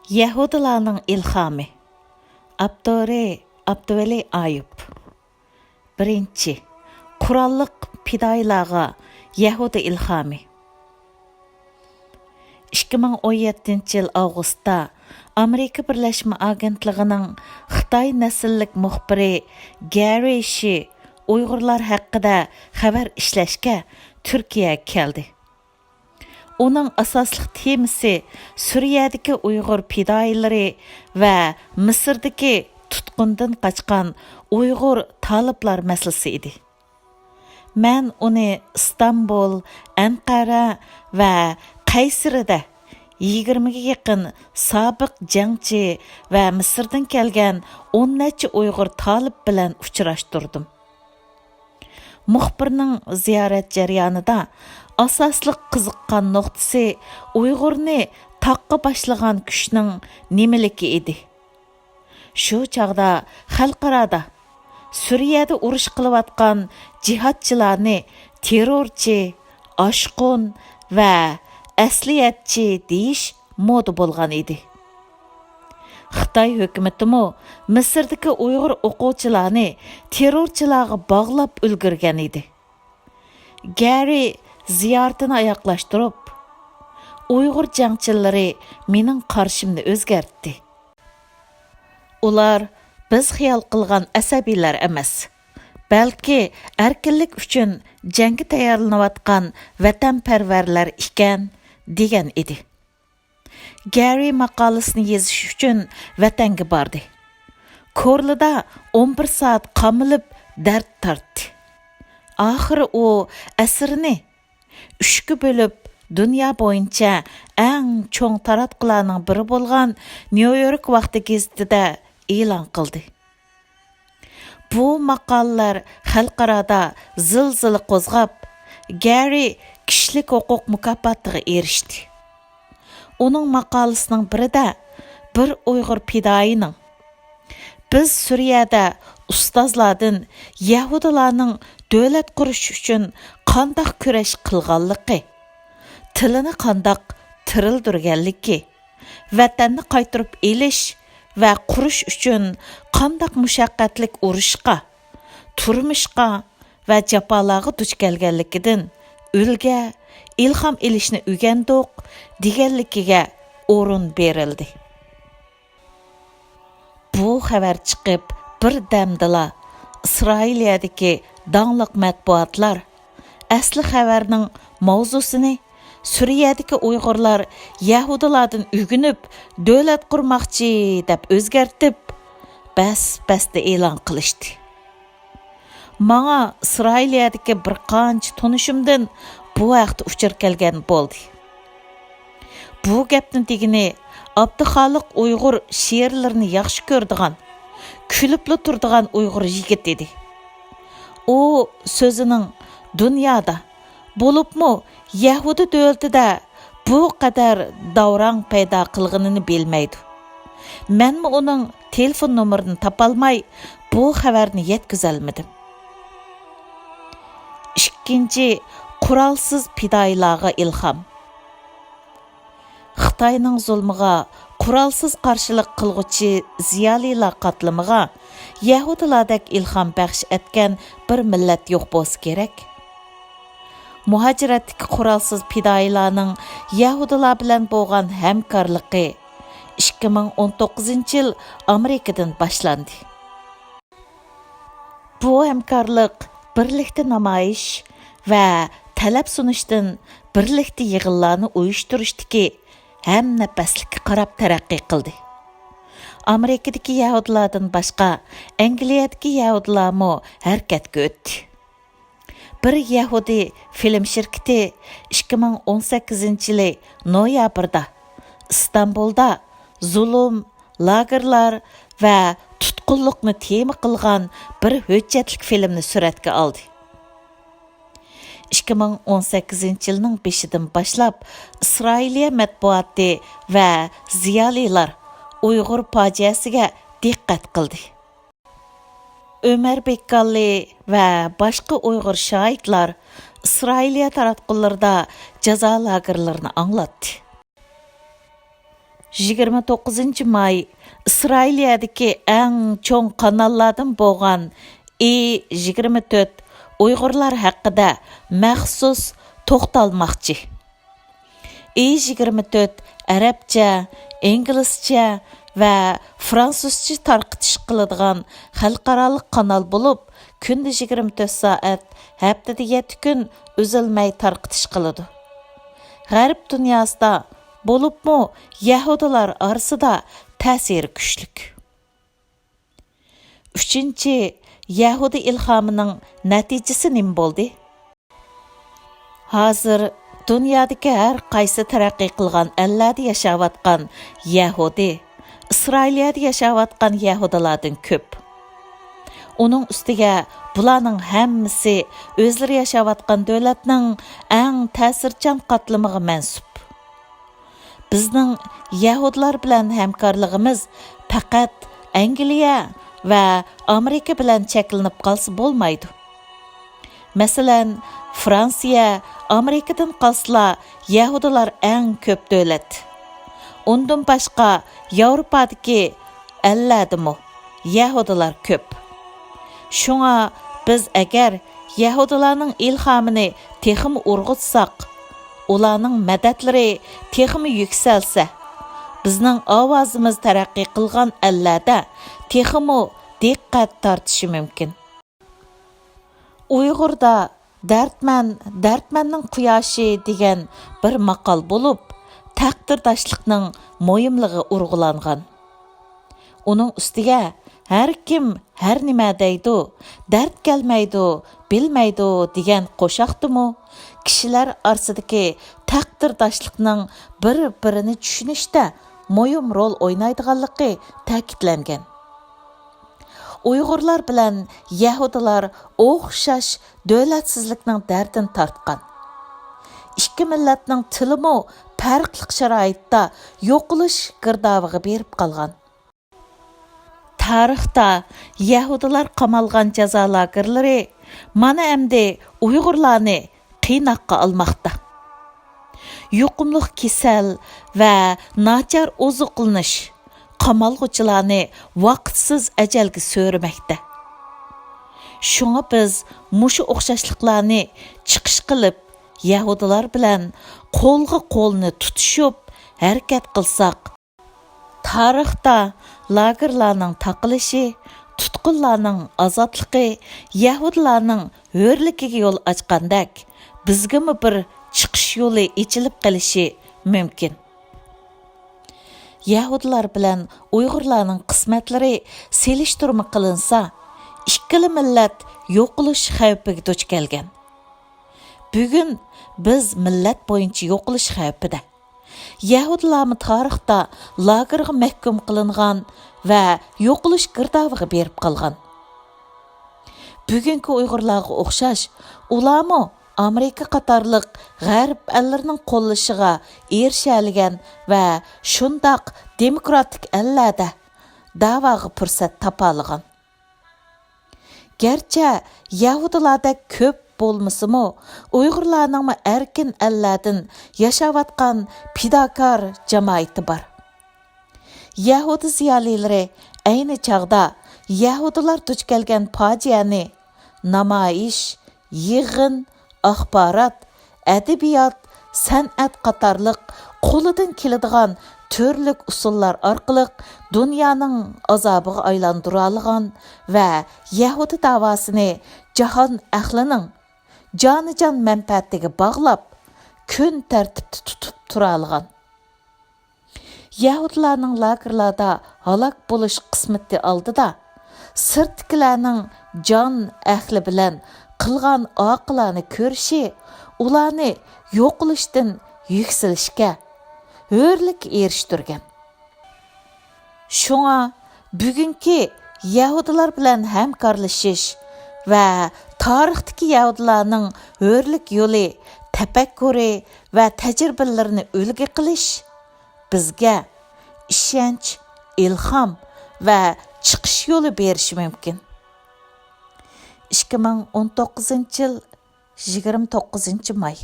Yehudilarning Ilhami Aptori Abduweli Ayup. Birinchi. Qurolliq fidoyilarga Yahudi Ilhami. 2017 yil avgustda Amerika Birleşme Agentligining Xitoy nasllik muxbiri Gheyret Uyg'urlar haqida xabar ishlashga Turkiyaga keldi. Onun asaslı temisi Suriyadagi Uyg'ur fidoyilari va Misrdagi tutqundan qochgan Uyg'ur taliblar masalasi edi. Men uni İstanbul, Ankara va Qaysirida 20 ga yaqin sobiq jangchi va Misrdan kelgan 10 necha Uyg'ur talib bilan uchrashtirdim. Muxbirning ziyorat jarayonida asosli qiziqqan nuqtasi Uyg'urni taqqa boshlagan kuchning nimaligi edi. Shu chaqda xalqarada Suriyada urush qilayotgan jihadchilarni terrorchi, oshqun va asliyatchi deyish moda bo'lgan edi. Xitoy hukumatimi Misrdagi Uyg'ur o'quvchilarni terrorchilarga bog'lab ulgurgan edi. Gheyret ziyoratini oyoqlashtirib, Uyg'ur jangchilari mening qarshimni o'zgartdi. Ular biz xiyol qilgan asabiylar emas, balki erkinlik uchun jangga tayyorlanayotgan vatanparvarlar ekan degan edi. Gheyret maqolasini yozish uchun vatanga bordi. Ko'rlida 11 soat qamilib dard tortdi. Oxiri u asrini 3 ga bo'lib dunyo bo'yicha eng cho'ng taratqularning biri bo'lgan New York vaqti gazetida e'lon qildi. Bu maqolalar xalqarada zilzila qo'zg'ab, Gheyret kishilik huquq mukofotiga erishdi. Uning maqolasining birida bir Uyg'ur fidoyining biz Suriyada ustozlardan Yehudilarning davlat qurish uchun qandoq kurash qilganligi, tilini qandoq tirildirganligi, vatanni qaytarib elish va qurish uchun qandoq mushaqqatlik urushqa, turmushqa va jafolarga duch kelganligidan o'lga ilhom elishni o'rgandik deganligiga o'rin berildi. Bu xabar chiqib bir damdala Isroiliyadagi dаңliq matbuotlar asli xabarning mavzusini Suriyadagi Uyg'urlar Yahudilardan o'rganib davlat qurmoqchi deb o'zgartib, bas-basda e'lon qilishdi. Menga Isroiliyadagi bir qancha tanishimdan bu vaqt uchir kelgan bo'ldi. Bu gapni degini Abduxoliq Uyg'ur she'rlarini yaxshi ko'rdigan, kulibli turdigan Uyg'ur yigit edi. U so'zining dunyoda bo'libmi Yahudi davlatida bu qadar davron paydo qilganini bilmaydi. Menmi uning telefon nomerini topolmay bu xabarni yetkazolmadim. Ikkinchi, qurolsiz fidoyilarga ilhom. Xitoyning zulmiga qurolsiz qarshilik qilg'uchi ziyolilar qatlamiga Yahudilardek ilhom baxsh etgan bir millat yo'q bo'lsa kerak. Muhojiratdagi qurolsiz fidoyilarning Yahudilar bilan bo'lgan hamkorligi 2019 yil Amerikadan boshlandi. Bu hamkorlik birlikda namoyish va talab sunishdan birlikda yig'inlarni uyushtirishdagi ham nafaslikka qarab taraqqiy qildi. Amerikadagi Yahudilardan boshqa Angliyadagi Yahudilarmi harakatga o'tdi. Bir Yahudi film shirkati 2018 yili noyabrda İstanbulda zulm, lagerlar va tutqunlikni tema qilgan bir hujjatlik filmni suratga oldi. 2018 yilning 5-dan boshlab Isroiliya matbuoti va ziyolilar Uyg'ur fojiasiga diqqat qildi. Ömer Bekkalli va boshqa Uyg'ur shoirlar Isroiliya taratqularida jazo lagerlarini anglatdi. 29 may İsrailiyadagi eng cho'ng kanallardan bo'lgan E24 Uyg'urlar haqida maxsus to'xtalmoqchi. E24 arabcha, inglizcha va fransuzcha tarqitish qiladigan xalqaro kanal bo'lib, kunda 24 soat, haftada 7 kun uzilmay tarqitish qiladi. G'arb dunyosida bo'libmi Yahudilar orasida ta'siri kuchlik. 3. Yahudi ilhamining natijasi nima bo'ldi? Hozir dunyodagi har qaysi taraqqiy qilgan ellarda yashayotgan Yahudi, Isroiliyada yashayotgan Yahudilardan ko'p. Uning ustiga bularning hammasi o'zlari yashayotgan davlatning eng ta'sirchan qatlamiga mansub. Bizning Yahudilar bilan hamkorligimiz faqat Angliya va Amerika bilan cheklanib qolsa bo'lmaydi. Masalan, Fransiya, Amerikadan qolsa Yahudilar eng ko'p davlat. Undan boshqa Yevropadagi ellardimi Yahudilar ko'p. Shunga biz agar Yehudilarning ilhamini texim urg'utsak, ularning madatlari texim yuksalsa, bizning ovozimiz taraqqiy qilgan ellarda teximi diqqat tortishi mumkin. Uyg'urda Dardmanning quyoshi degan bir maqol bo'lib, taqdirdoshlikning muhimligi urg'ulangan. Uning ustiga har kim har nima deydi, dard kelmaydi, bilmaydi degan qo'shoqdimi, kishilar orasidagi taqdirdoshlikning bir-birini tushunishda muhim rol o'ynaydiganligi ta'kidlangan. Uyg'urlar bilan Yahudilar o'xshash davlatsizlikning dardini tortgan. Ikki millatning tilimi farqli sharoitda yo'qolish girdoviga berib qolgan. Tarixda Yahudilar qamalgan jazo lagerlari mana endi Uyg'urlarni qiynoqqa olmoqda. Yuqumli kasal va nachar ozuqlanish qamalg'uchilarni vaqtsiz ajalga so'rmoqda. Shunga biz mushu o'xshashliklarni chiqish qilib, Yahudilar bilan qo'lga qo'lni tutishib harakat qilsak, tarixda lagerlarning taqilishi, tutqunlarning ozodligi, Yahudilarning hurligiga yo'l ochgandek, bizgami bir chiqish yo'li ochilib qolishi mumkin. Yahudilar bilan Uyg'urlarning qismatlari selishtirma qilinsa, ikkala millat yo'qolish xavfiga duch kelgan. Bugun biz millat bo'yicha yo'qolish xavfida. Yahudilarmi tarixda lagerga mahkum qilingan va yo'qolish girdoviga berib qolgan. Bugungi Uyg'urlarga o'xshash, ularmi Amerika qatorliq g'arb ellarining qo'llashiga erishalgan va shundoq demokratik ellarda da'voga fursat topolgan. Gerçi Yahudilarda ko'p bo'lmasimi, Uyg'urlarning erkin ellardan yashayotgan fidokor jamoati bor. Yahudi ziyolilari ayni chog'da Yahudilar duch kelgan fojiani namoyish, yig'in, axborot, adabiyot, san'at qatorliq qo'lidan keladigan turlik usullar orqali dunyoning azobiga aylantira olgan va Yahudi davosini jahon ahlining jonijon manfaatiga bog'lab, kun tartibda tutib tura olgan. Yahudilarning lagerlarda halok bo'lish qismati oldida sirtkilarning jon ahli bilan qilgan oqilarni ko'rishi ularni yo'qolishdan yuksalishga hurlik erishtirgan. Shunga bugungi Yahudilar bilan hamkorlashish va tarixdagi Yahudilarning hurlik yo'li, tafakkuri va tajribalarini ulgu qilish bizga ishonch, ilhom va chiqish yo'li berishi mumkin. 2019 yil 29 may